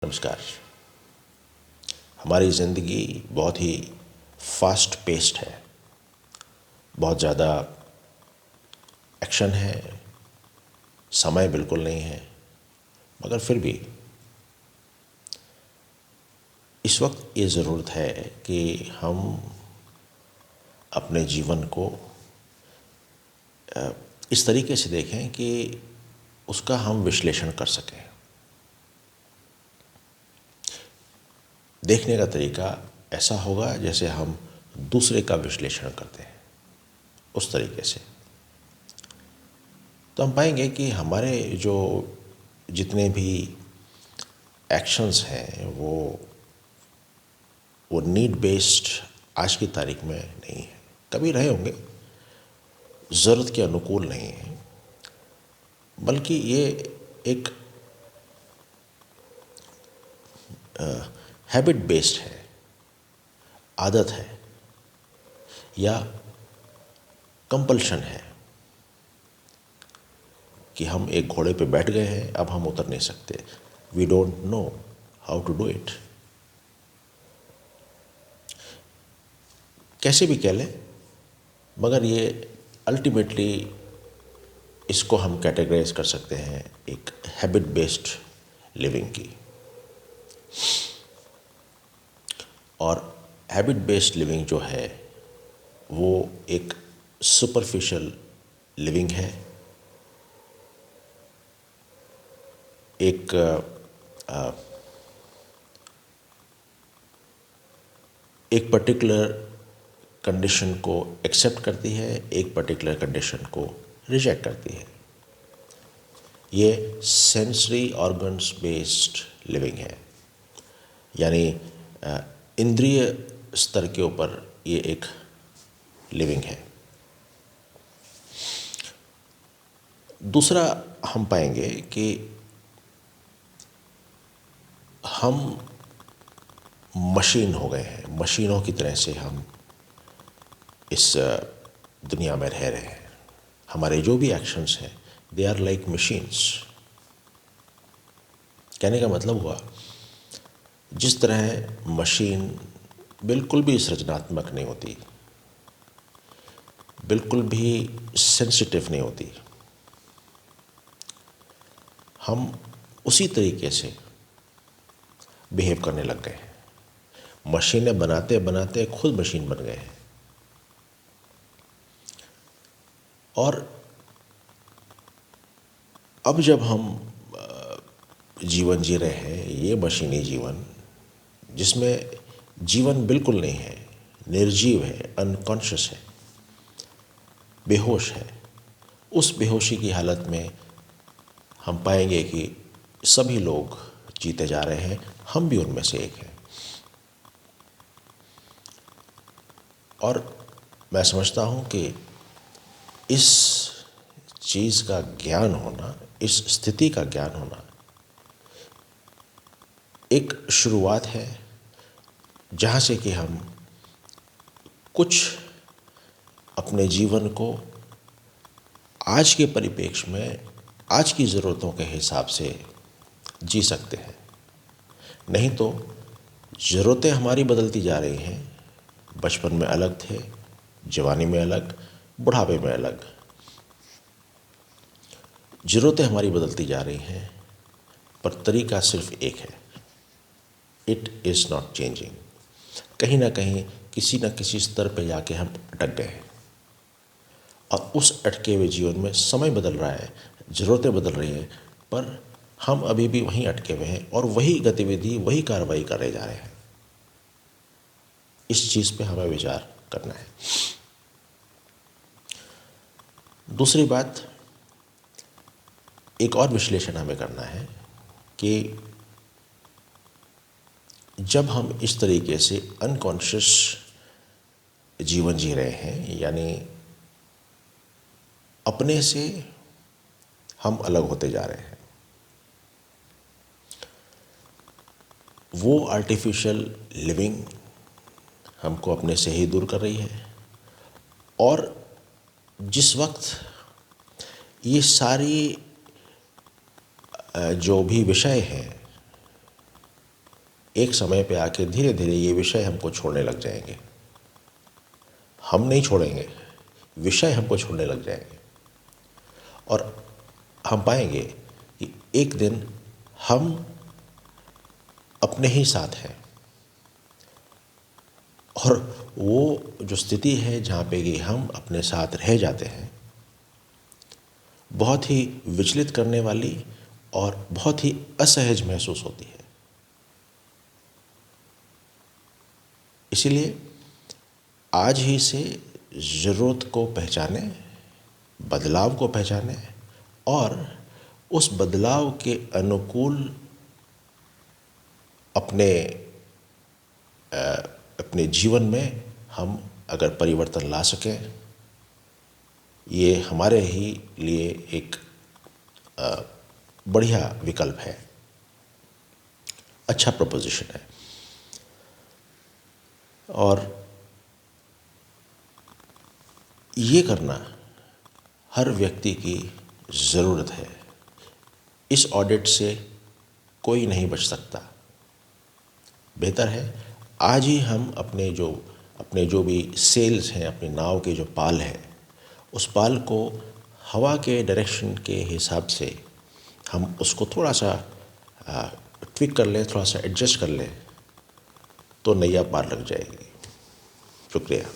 नमस्कार। हमारी ज़िंदगी बहुत ही फास्ट पेस्ड है, बहुत ज़्यादा एक्शन है, समय बिल्कुल नहीं है। मगर फिर भी इस वक्त ये ज़रूरत है कि हम अपने जीवन को इस तरीके से देखें कि उसका हम विश्लेषण कर सकें। देखने का तरीका ऐसा होगा जैसे हम दूसरे का विश्लेषण करते हैं, उस तरीके से। तो हम पाएंगे कि हमारे जो जितने भी एक्शंस हैं वो नीड बेस्ड आज की तारीख में नहीं है। कभी रहे होंगे, ज़रूरत के अनुकूल नहीं है, बल्कि ये एक हैबिट बेस्ड है, आदत है या कंपल्शन है कि हम एक घोड़े पे बैठ गए हैं, अब हम उतर नहीं सकते। We don't know how to do it. कैसे भी कह लें, मगर ये अल्टीमेटली इसको हम कैटेगराइज कर सकते हैं एक हैबिट बेस्ड लिविंग की। और हैबिट बेस्ड लिविंग जो है वो एक सुपरफिशियल लिविंग है, एक पर्टिकुलर कंडीशन को एक्सेप्ट करती है, एक पर्टिकुलर कंडीशन को रिजेक्ट करती है। ये सेंसरी ऑर्गन्स बेस्ड लिविंग है, यानी इंद्रिय स्तर के ऊपर ये एक लिविंग है। दूसरा हम पाएंगे कि हम मशीन हो गए हैं, मशीनों की तरह से हम इस दुनिया में रह रहे हैं। हमारे जो भी एक्शंस हैं दे आर लाइक मशीन्स। कहने का मतलब हुआ, जिस तरह मशीन बिल्कुल भी सृजनात्मक नहीं होती, बिल्कुल भी सेंसिटिव नहीं होती, हम उसी तरीके से बिहेव करने लग गए हैं। मशीनें बनाते बनाते खुद मशीन बन गए हैं। और अब जब हम जीवन जी रहे हैं, ये मशीनी जीवन जिसमें जीवन बिल्कुल नहीं है, निर्जीव है, अनकॉन्शियस है, बेहोश है, उस बेहोशी की हालत में हम पाएंगे कि सभी लोग जीते जा रहे हैं, हम भी उनमें से एक हैं। और मैं समझता हूँ कि इस चीज़ का ज्ञान होना, इस स्थिति का ज्ञान होना एक शुरुआत है, जहाँ से कि हम कुछ अपने जीवन को आज के परिप्रेक्ष्य में, आज की ज़रूरतों के हिसाब से जी सकते हैं। नहीं तो ज़रूरतें हमारी बदलती जा रही हैं। बचपन में अलग थे, जवानी में अलग, बुढ़ापे में अलग। ज़रूरतें हमारी बदलती जा रही हैं, पर तरीका सिर्फ एक है, इट इज़ नॉट चेंजिंग। कहीं ना कहीं किसी न किसी स्तर पे जाके हम अटक गए हैं, और उस अटके हुए जीवन में समय बदल रहा है, ज़रूरतें बदल रही हैं, पर हम अभी भी वहीं अटके हुए हैं और वही गतिविधि, वही कार्रवाई करे जा रहे हैं। इस चीज़ पे हमें विचार करना है। दूसरी बात, एक और विश्लेषण हमें करना है कि जब हम इस तरीके से अनकॉन्शियस जीवन जी रहे हैं, यानी अपने से हम अलग होते जा रहे हैं, वो आर्टिफिशियल लिविंग हमको अपने से ही दूर कर रही है। और जिस वक्त ये सारी जो भी विषय हैं एक समय पे आके धीरे धीरे ये विषय हमको छोड़ने लग जाएंगे। हम नहीं छोड़ेंगे, विषय हमको छोड़ने लग जाएंगे और हम पाएंगे कि एक दिन हम अपने ही साथ हैं। और वो जो स्थिति है जहाँ पे कि हम अपने साथ रह जाते हैं, बहुत ही विचलित करने वाली और बहुत ही असहज महसूस होती है। इसीलिए आज ही से ज़रूरत को पहचाने, बदलाव को पहचाने और उस बदलाव के अनुकूल अपने जीवन में हम अगर परिवर्तन ला सकें, ये हमारे ही लिए एक बढ़िया विकल्प है, अच्छा प्रपोजिशन है। और ये करना हर व्यक्ति की ज़रूरत है। इस ऑडिट से कोई नहीं बच सकता। बेहतर है आज ही हम अपने जो भी सेल्स हैं, अपनी नाव के जो पाल हैं, उस पाल को हवा के डायरेक्शन के हिसाब से हम उसको थोड़ा सा ट्विक कर लें, थोड़ा सा एडजस्ट कर लें, तो नैया पार लग जाएगी। शुक्रिया।